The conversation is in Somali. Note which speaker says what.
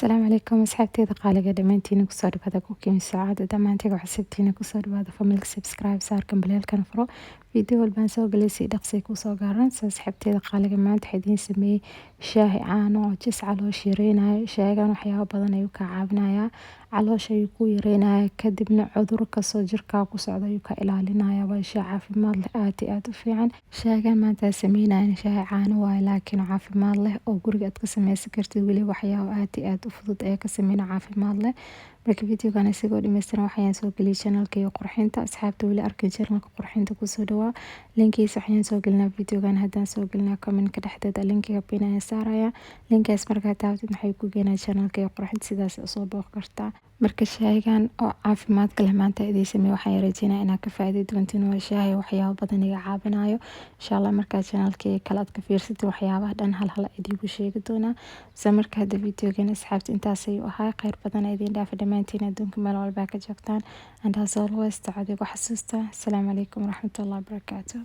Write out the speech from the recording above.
Speaker 1: السلام عليكم أصحابتي qaaliga dhamaantiin ku soo dhawaada cooking saacada dhamaantiin waxa sabtiina ku soo dhawaada family subscribe saarkan baleelkan furo video walbaan soo galay dhaqsi ku soo gaaran asxaabteeda qaaliga maanta xidin sameeyay shaahi caano oo jis caloosh yareenayo shaagan waxyaabo badan ayuu ka caawinayaa caloosha ayuu ku yareenayaa kadibna cudur ka soo jirka ku socda ayuu ka ilaalinayaa waa shay caafimaad leh aad u fiican shaagan maanta sameynayna shaahi caano waa laakiin caafimaad leh oo guriga aad ka sameysan kartid wali waxyaabo aad u fudud ee ka sameeyna caafimaad leh marka videogan isagoo dhameystiran waxaan soo galiyay channelka qurxinta asxaabta wali arkay channelka qurxinta ku soo dhawaa linkiisa waxaan soo gelinaa videogan hadaan soo gelinaa comment ka dhexdeeda linkiga pinaya saaraya linkaas markaa taabtid maxay ku geenaa channelka qurxinta sidaas soo booq kartaa marka shaygan oo caafimaadka leh maanta idin sameeyay waxaan rajeynayaa inaad ka faa'iido doontiin waa shay waxyaabo badan iga caawinayo insha Allah marka channelka kala aad ka fiirsatid waxyaabaha dhan hal idigu sheegi doona soo marka hada videogan asxaabta intaas ay ahaa khayr badan idin dhaaf dhamaantiin adduunka meel walba ka joogtaan and as always taadigu xasuusta assalamu alaykum warahmatullahi wabarakatuh